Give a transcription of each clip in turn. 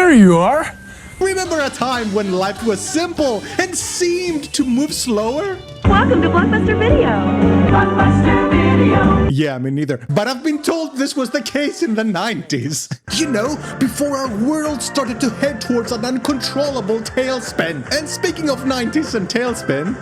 there you are. Remember a time when life was simple and seemed to move slower? Welcome to Blockbuster Video. Blockbuster Video. Yeah, me neither. But I've been told this was the case in the 90s. You know, before our world started to head towards an uncontrollable tailspin. And speaking of 90s and tailspin...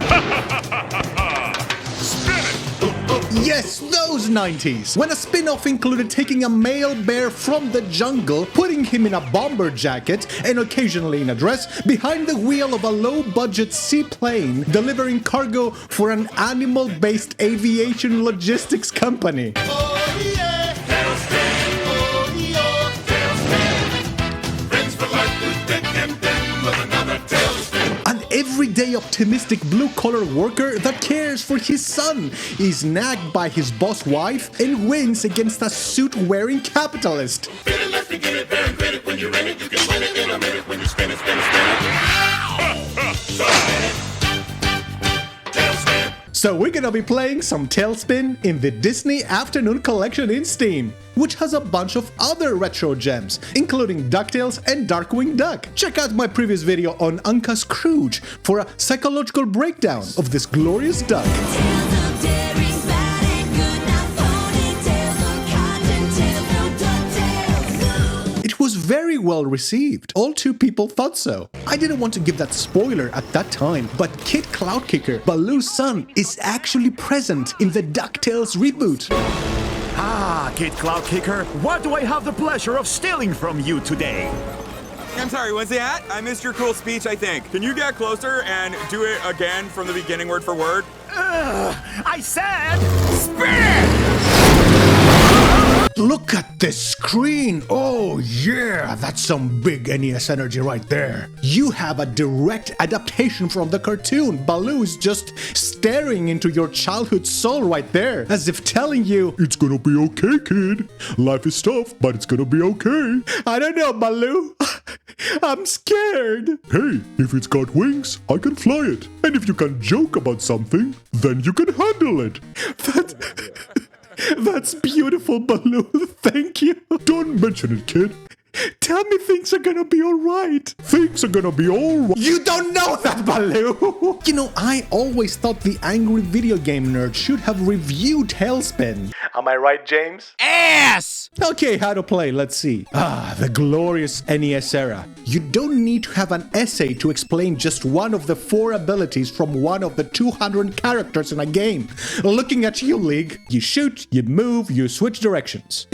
Yes, those 90s! When a spin-off included taking a male bear from the jungle, putting him in a bomber jacket, and occasionally in a dress, behind the wheel of a low-budget seaplane, delivering cargo for an animal-based aviation logistics company. Oh yeah, TaleSpin, oh yeah, TaleSpin. Friends for life, do dick and dim with another TaleSpin. An everyday optimistic blue-collar worker that cares for his son is nagged by his boss wife and wins against a suit-wearing capitalist. Fit it, let's begin it, very good it when you're in it. You can win it in a minute when you spin it, spin it, spin it. So spin it. TaleSpin. So we're gonna be playing some TaleSpin in the Disney Afternoon Collection in Steam, which has a bunch of other retro gems, including DuckTales and Darkwing Duck. Check out my previous video on Uncle Scrooge for a psychological breakdown of this glorious duck. It was very well received. All two people thought so. I didn't want to give that spoiler at that time, but Kid Cloudkicker, Baloo's son, is actually present in the DuckTales reboot. Ah, Kid Cloudkicker, what do I have the pleasure of stealing from you today? I'm sorry, what's that? I missed your cool speech, I think. Can you get closer and do it again from the beginning word for word? I said, spin! Look at this screen! Oh yeah, that's some big NES energy right there. You have a direct adaptation from the cartoon. Baloo's just staring into your childhood soul right there, as if telling you, "It's gonna be okay, kid. Life is tough, but it's gonna be okay." I don't know, Baloo. I'm scared. Hey, if it's got wings, I can fly it. And if you can joke about something, then you can handle it. That's beautiful, Baloo. Thank you. Don't mention it, kid. Tell me things are gonna be alright. Things are gonna be alright. You don't know that, Baloo! You know, I always thought the angry video game nerd should have reviewed TaleSpin. Am I right, James? Ass! Okay, how to play, let's see. Ah, the glorious NES era. You don't need to have an essay to explain just one of the 4 abilities from one of the 200 characters in a game. Looking at you, League. You shoot, you move, you switch directions.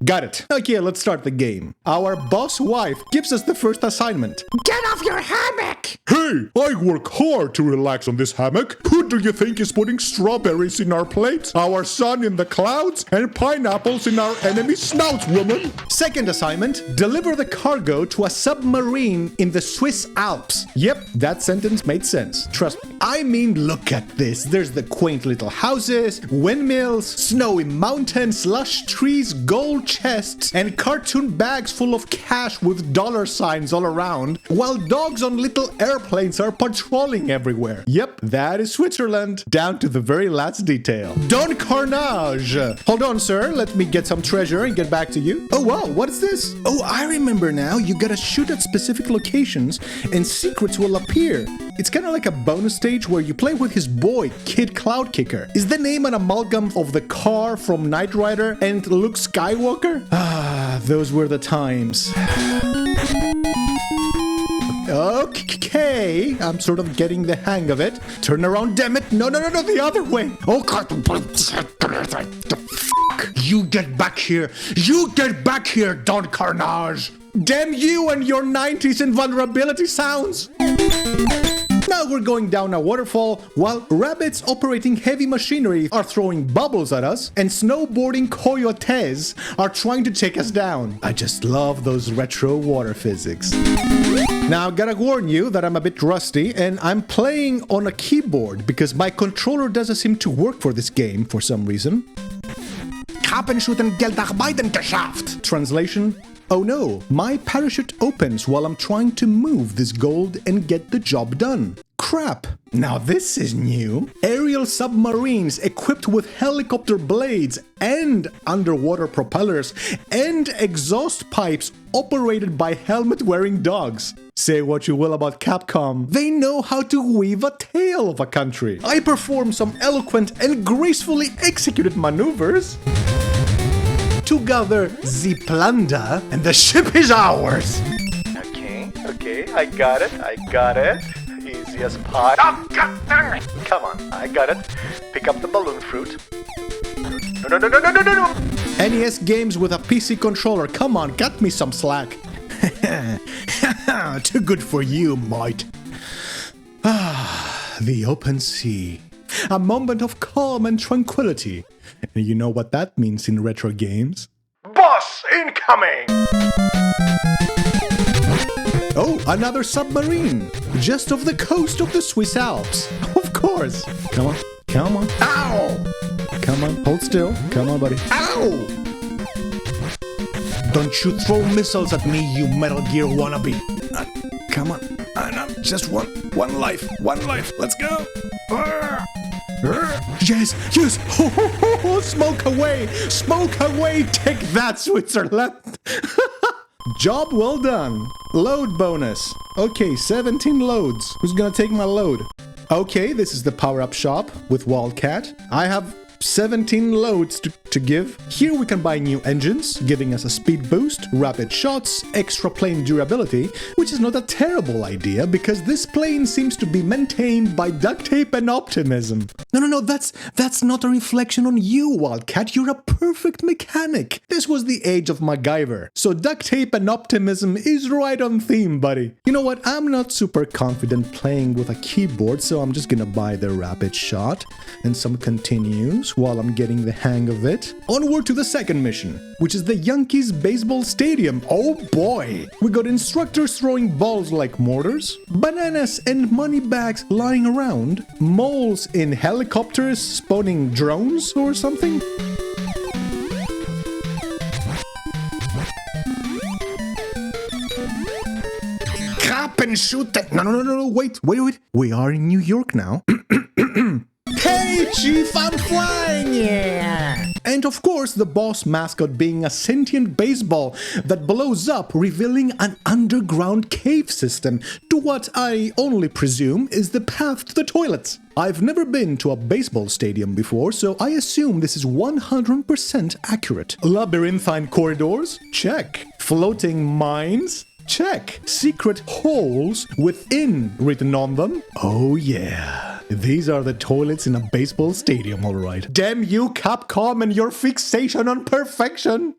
Got it. Okay, let's start the game. Our boss wife gives us the first assignment. Get off your hammock! Hey, I work hard to relax on this hammock. Who do you think is putting strawberries in our plates? Our sun in the clouds and pineapples in our enemy snouts, woman. Second assignment, deliver the cargo to a submarine in the Swiss Alps. Yep, that sentence made sense. Trust me. I mean, look at this. There's the quaint little houses, windmills, snowy mountains, lush trees, gold chests, and cartoon bags full of cash with dollar signs all around, while dogs on little airplanes are patrolling everywhere. Yep, that is Switzerland, down to the very last detail. Don Carnage! Hold on, sir, let me get some treasure and get back to you. Oh wow, what is this? Oh, I remember now, you gotta shoot at specific locations and secrets will appear. It's kind of like a bonus stage where you play with his boy, Kid Cloudkicker. Is the name an amalgam of the car from Knight Rider and Luke Skywalker? Ah, those were the times. Okay, I'm sort of getting the hang of it. Turn around, damn it. No, the other way. Oh, God. You get back here. You get back here, Don Carnage. Damn you and your 90s invulnerability sounds. Now we're going down a waterfall while rabbits operating heavy machinery are throwing bubbles at us and snowboarding coyotes are trying to take us down. I just love those retro water physics. Now, gotta warn you that I'm a bit rusty and I'm playing on a keyboard because my controller doesn't seem to work for this game for some reason. Translation: oh no, my parachute opens while I'm trying to move this gold and get the job done. crap! Now this is new. Aerial submarines equipped with helicopter blades and underwater propellers and exhaust pipes operated by helmet-wearing dogs. Say what you will about Capcom, they know how to weave a tale of a country. I perform some eloquent and gracefully executed maneuvers to gather the plunder, and the ship is ours. Okay, I got it. Easy as pie. Oh, God dang it! Come on, I got it. Pick up the balloon fruit. No. NES games with a PC controller, come on, cut me some slack. Too good for you, mate. The open sea. A moment of calm and tranquility. And you know what that means in retro games? Boss incoming! Oh, another submarine! Just off the coast of the Swiss Alps. Of course! Come on. Ow! Come on, hold still. Come on, buddy. Ow! Don't you throw missiles at me, you Metal Gear wannabe. Come on. Just one life. Let's go. Yes. Smoke away. Take that, Switzerland. Job well done. Load bonus. Okay, 17 loads. Who's gonna take my load? Okay, this is the power-up shop with Wildcat. I have 17 loads to give. Here we can buy new engines, giving us a speed boost, rapid shots, extra plane durability, which is not a terrible idea because this plane seems to be maintained by duct tape and optimism. No, that's not a reflection on you, Wildcat. You're a perfect mechanic. This was the age of MacGyver. So duct tape and optimism is right on theme, buddy. You know what? I'm not super confident playing with a keyboard, so I'm just gonna buy the rapid shot and some continues while I'm getting the hang of it. Onward to the second mission, which is the Yankees baseball stadium. Oh boy! We got instructors throwing balls like mortars, bananas and money bags lying around, moles in helicopters spawning drones or something. Crap and shoot that. No, wait. We are in New York now. Hey, Chief, I'm flying! Yeah! And of course, the boss mascot being a sentient baseball that blows up, revealing an underground cave system to what I only presume is the path to the toilets. I've never been to a baseball stadium before, so I assume this is 100% accurate. Labyrinthine corridors? Check. Floating mines? Check. Secret holes with "in" written on them? Oh yeah. These are the toilets in a baseball stadium, alright. Damn you, Capcom, and your fixation on perfection!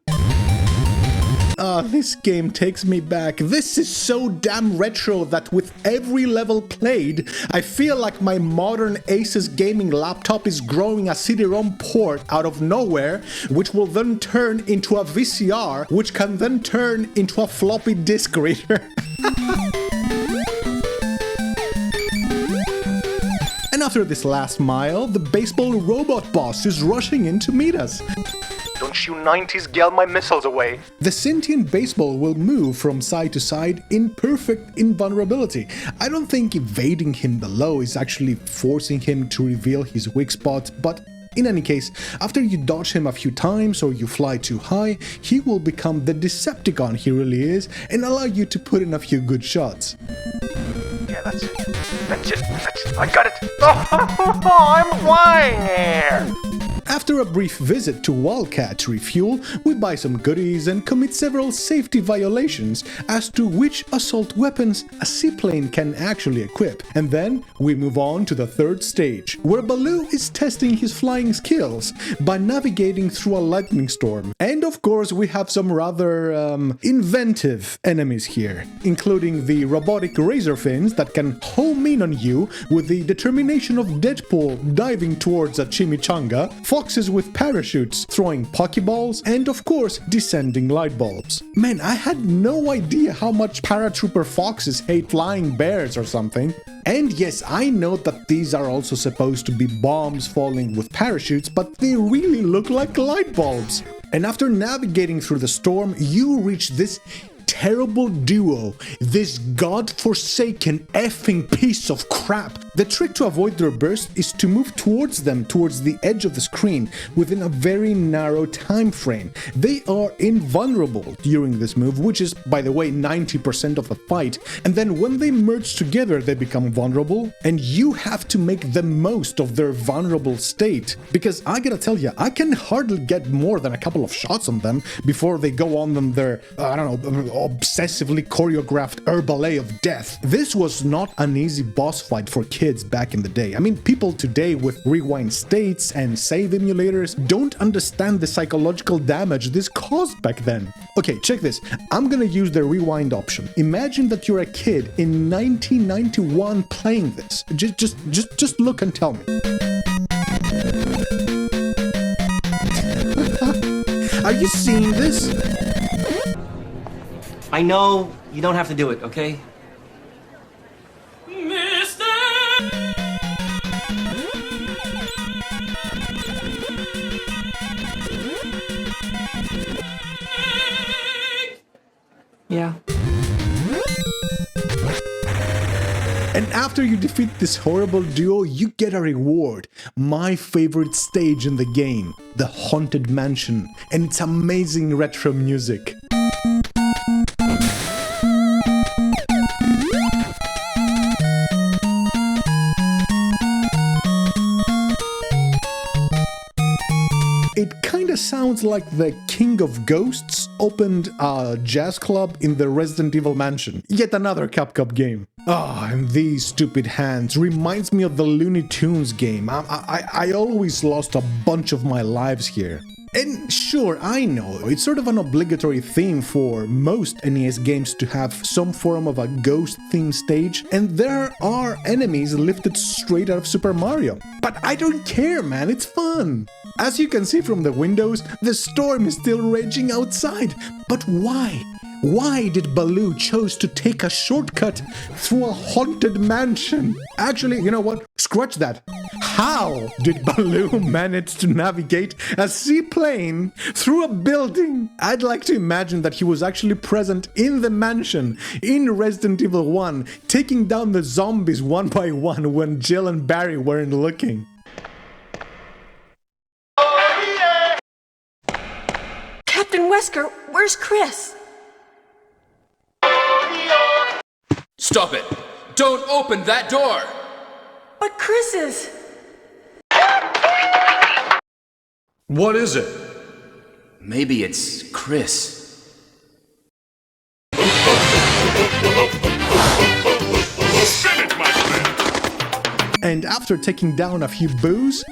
This game takes me back. This is so damn retro that with every level played, I feel like my modern Asus gaming laptop is growing a CD-ROM port out of nowhere, which will then turn into a VCR, which can then turn into a floppy disk reader. And after this last mile, the baseball robot boss is rushing in to meet us. Don't you 90s gal my missiles away. The sentient baseball will move from side to side in perfect invulnerability. I don't think evading him below is actually forcing him to reveal his weak spot, but in any case, after you dodge him a few times or you fly too high, he will become the Decepticon he really is and allow you to put in a few good shots. Yeah, that's it. I got it. Oh, I'm flying here. After a brief visit to Wildcat to refuel, we buy some goodies and commit several safety violations as to which assault weapons a seaplane can actually equip. And then we move on to the third stage, where Baloo is testing his flying skills by navigating through a lightning storm. And of course we have some rather inventive enemies here, including the robotic razor fins that can home in on you with the determination of Deadpool diving towards a chimichanga, foxes with parachutes throwing pokeballs, and of course descending light bulbs. Man, I had no idea how much paratrooper foxes hate flying bears or something. And yes, I know that these are also supposed to be bombs falling with parachutes, but they really look like light bulbs. And after navigating through the storm, you reach this terrible duo, this god-forsaken effing piece of crap. The trick to avoid their burst is to move towards them, towards the edge of the screen, within a very narrow time frame. They are invulnerable during this move, which is, by the way, 90% of the fight, and then when they merge together, they become vulnerable, and you have to make the most of their vulnerable state. Because I gotta tell you, I can hardly get more than a couple of shots on them before they go on them their, obsessively choreographed ballet of death. This was not an easy boss fight for kids back in the day. I mean, people today with rewind states and save emulators don't understand the psychological damage this caused back then. Okay, check this. I'm gonna use the rewind option. Imagine that you're a kid in 1991 playing this. Just look and tell me. Are you seeing this? I know you don't have to do it, okay? Yeah. And after you defeat this horrible duo, you get a reward. My favorite stage in the game, the Haunted Mansion, and its amazing retro music. It kinda sounds like the King of Ghosts opened a jazz club in the Resident Evil mansion. Yet another Capcom game. And these stupid hands reminds me of the Looney Tunes game. I always lost a bunch of my lives here. And sure, I know, it's sort of an obligatory theme for most NES games to have some form of a ghost-themed stage, and there are enemies lifted straight out of Super Mario. But I don't care, man, it's fun! As you can see from the windows, the storm is still raging outside. But why? Why did Baloo chose to take a shortcut through a haunted mansion? Actually, you know what? Scratch that. How did Baloo manage to navigate a seaplane through a building? I'd like to imagine that he was actually present in the mansion in Resident Evil 1, taking down the zombies one by one when Jill and Barry weren't looking. Captain Wesker, where's Chris? Stop it! Don't open that door! But Chris is... What is it? Maybe it's Chris. And after taking down a few boos,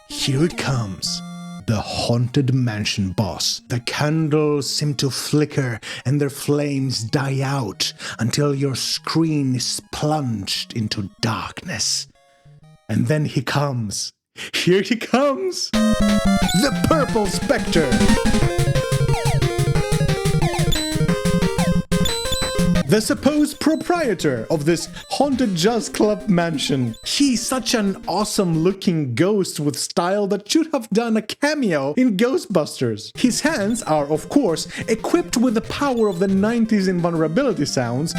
here it comes. The Haunted Mansion boss. The candles seem to flicker and their flames die out until your screen is plunged into darkness. And then he comes. Here he comes! The Purple Spectre! The supposed proprietor of this haunted jazz club mansion. He's such an awesome looking ghost with style that should have done a cameo in Ghostbusters. His hands are, of course, equipped with the power of the 90s invulnerability sounds,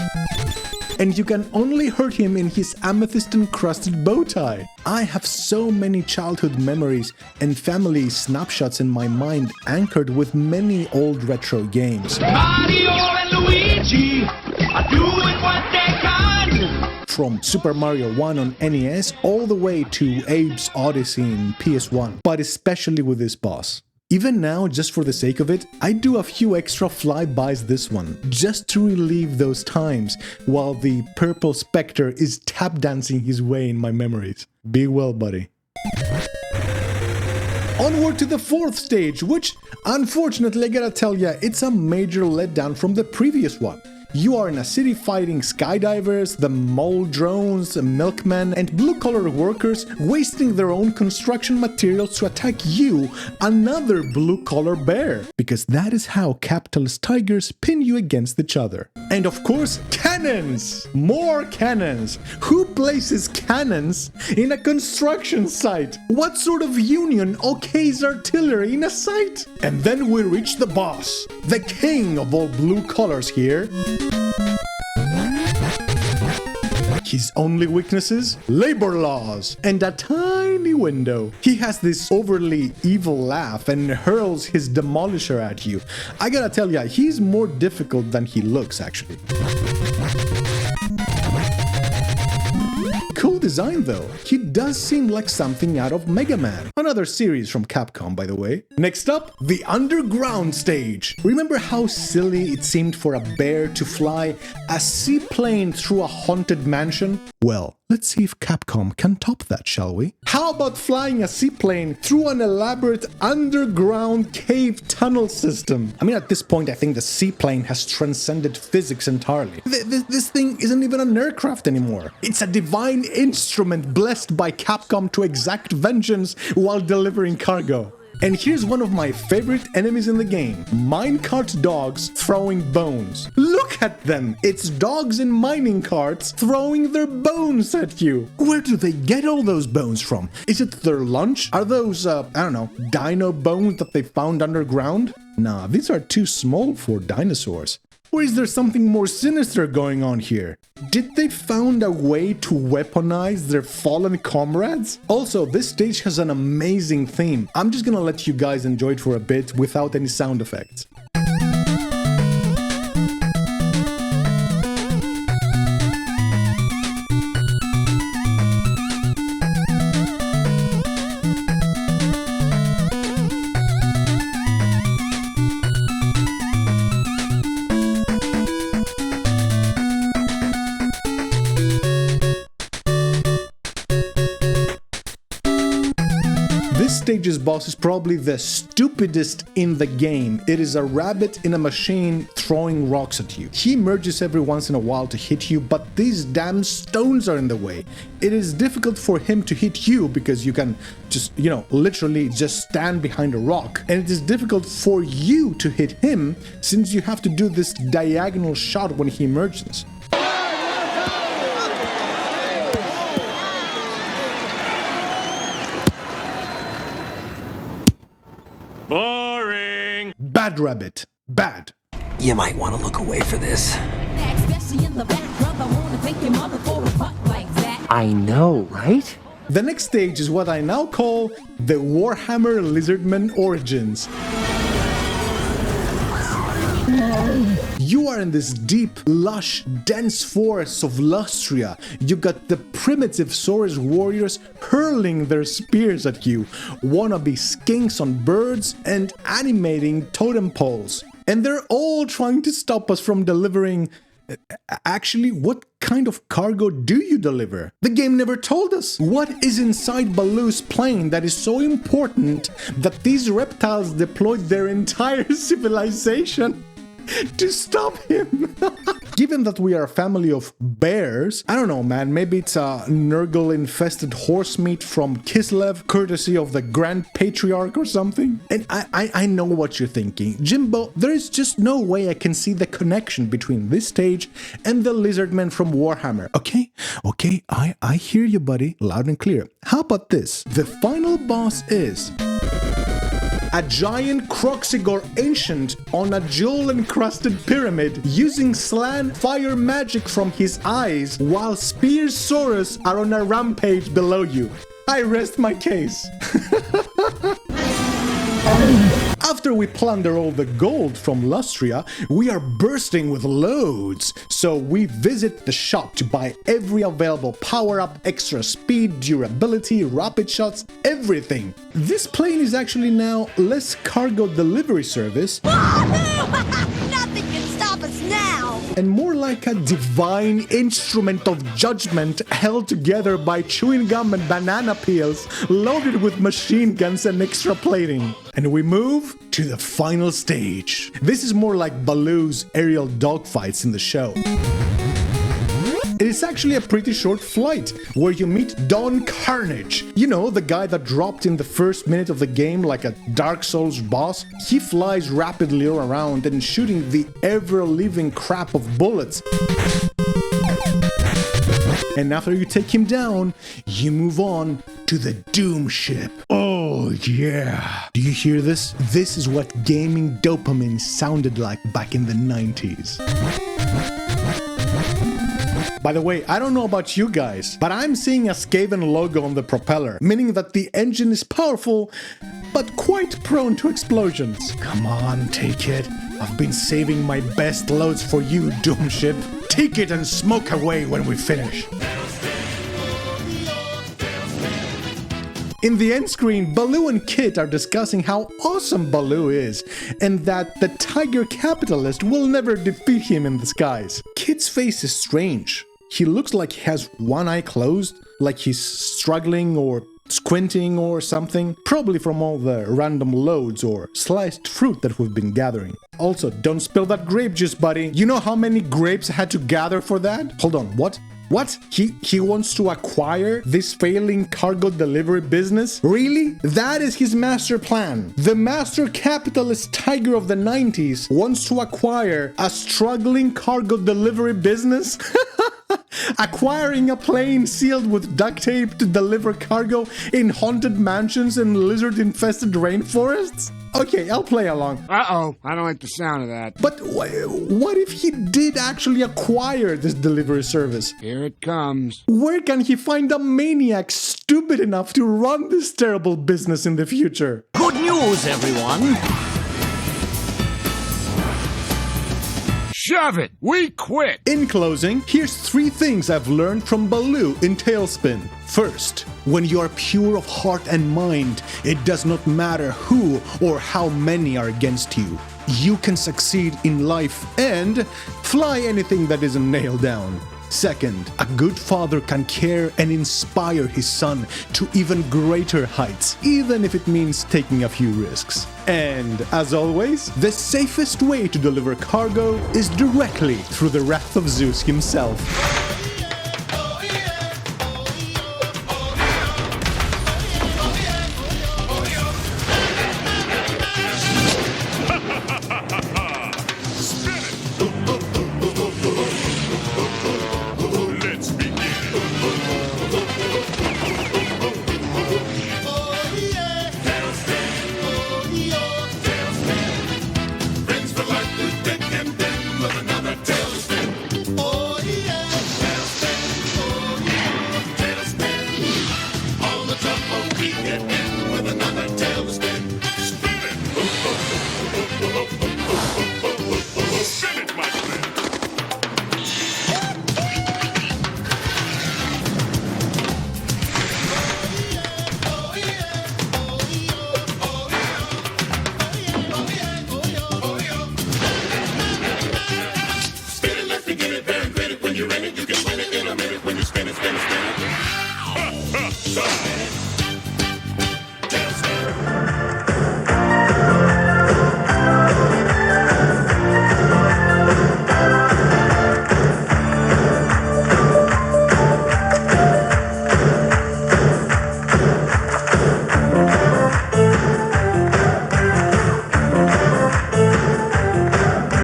and you can only hurt him in his amethyst-encrusted bow tie. I have so many childhood memories and family snapshots in my mind anchored with many old retro games. Mario and Luigi are doing what they can. From Super Mario 1 on NES all the way to Abe's Odyssey in PS1, but especially with this boss. Even now, just for the sake of it, I do a few extra flybys this one, just to relive those times, while the Purple Spectre is tap dancing his way in my memories. Be well, buddy. Onward to the fourth stage, which, unfortunately, I gotta tell ya, it's a major letdown from the previous one. You are in a city fighting skydivers, the mole drones, milkmen, and blue-collar workers wasting their own construction materials to attack you, another blue-collar bear. Because that is how capitalist tigers pin you against each other. And of course, cannons! More cannons! Who places cannons in a construction site? What sort of union okays artillery in a site? And then we reach the boss, the king of all blue colors here. His only weaknesses? Labor laws and a tiny window. He has this overly evil laugh and hurls his demolisher at you. I gotta tell ya, he's more difficult than he looks actually. Cool design though. He does seem like something out of Mega Man. Another series from Capcom, by the way. Next up, the underground stage. Remember how silly it seemed for a bear to fly a seaplane through a haunted mansion? Well, let's see if Capcom can top that, shall we? How about flying a seaplane through an elaborate underground cave tunnel system? I mean, at this point, I think the seaplane has transcended physics entirely. This thing isn't even an aircraft anymore. It's a divine instrument blessed by Capcom to exact vengeance while delivering cargo. And here's one of my favorite enemies in the game. Minecart dogs throwing bones. Look at them! It's dogs in mining carts throwing their bones at you. Where do they get all those bones from? Is it their lunch? Are those, I don't know, dino bones that they found underground? Nah, these are too small for dinosaurs. Or is there something more sinister going on here? Did they found a way to weaponize their fallen comrades? Also, this stage has an amazing theme. I'm just gonna let you guys enjoy it for a bit without any sound effects. This stage's boss is probably the stupidest in the game. It is a rabbit in a machine throwing rocks at you. He emerges every once in a while to hit you, but these damn stones are in the way. It is difficult for him to hit you because you can just, literally just stand behind a rock. And it is difficult for you to hit him since you have to do this diagonal shot when he emerges. Boring! Bad rabbit. Bad. You might want to look away for this. I know, right? The next stage is what I now call the Warhammer Lizardmen Origins. You are in this deep, lush, dense forests of Lustria. You got the primitive Saurus warriors hurling their spears at you, wannabe skinks on birds, and animating totem poles. And they're all trying to stop us from delivering... Actually, what kind of cargo do you deliver? The game never told us. What is inside Baloo's plane that is so important that these reptiles deployed their entire civilization to stop him? Given that we are a family of bears, I don't know, man, maybe it's a Nurgle-infested horse meat from Kislev, courtesy of the Grand Patriarch or something. And I know what you're thinking. Jimbo, there is just no way I can see the connection between this stage and the Lizardmen from Warhammer. Okay, I hear you, buddy, loud and clear. How about this? The final boss is... a giant Croxigor ancient on a jewel-encrusted pyramid using slant fire magic from his eyes while Spearsaurus are on a rampage below you. I rest my case. After we plunder all the gold from Lustria, we are bursting with loads. So we visit the shop to buy every available power-up, extra speed, durability, rapid shots, everything. This plane is actually now less cargo delivery service. Nothing can stop us now! And more like a divine instrument of judgment held together by chewing gum and banana peels, loaded with machine guns and extra plating. And we move to the final stage. This is more like Baloo's aerial dogfights in the show. It is actually a pretty short flight, where you meet Don Carnage. You know, the guy that dropped in the first minute of the game like a Dark Souls boss? He flies rapidly around and shooting the ever-living crap of bullets. And after you take him down, you move on to the Doomship. Oh yeah. Do you hear this? This is what gaming dopamine sounded like back in the 90s. By the way, I don't know about you guys, but I'm seeing a Skaven logo on the propeller, meaning that the engine is powerful, but quite prone to explosions. Come on, take it. I've been saving my best loads for you, Doomship. Take it and smoke away when we finish. In the end screen, Baloo and Kit are discussing how awesome Baloo is, and that the tiger capitalist will never defeat him in the skies. Kit's face is strange. He looks like he has one eye closed, like he's struggling or squinting or something, probably from all the random loads or sliced fruit that we've been gathering. Also, don't spill that grape juice, buddy. You know how many grapes I had to gather for that? Hold on, what? What? He wants to acquire this failing cargo delivery business? Really? That is his master plan. The master capitalist tiger of the 90s wants to acquire a struggling cargo delivery business? Acquiring a plane sealed with duct tape to deliver cargo in haunted mansions and lizard-infested rainforests? Okay, I'll play along. Uh-oh, I don't like the sound of that. But what if he did actually acquire this delivery service? Here it comes. Where can he find a maniac stupid enough to run this terrible business in the future? Good news, everyone! Shove it! We quit! In closing, here's 3 things I've learned from Baloo in TaleSpin. First, when you are pure of heart and mind, it does not matter who or how many are against you. You can succeed in life and fly anything that isn't nailed down. Second, a good father can care and inspire his son to even greater heights, even if it means taking a few risks. And, as always, the safest way to deliver cargo is directly through the wrath of Zeus himself.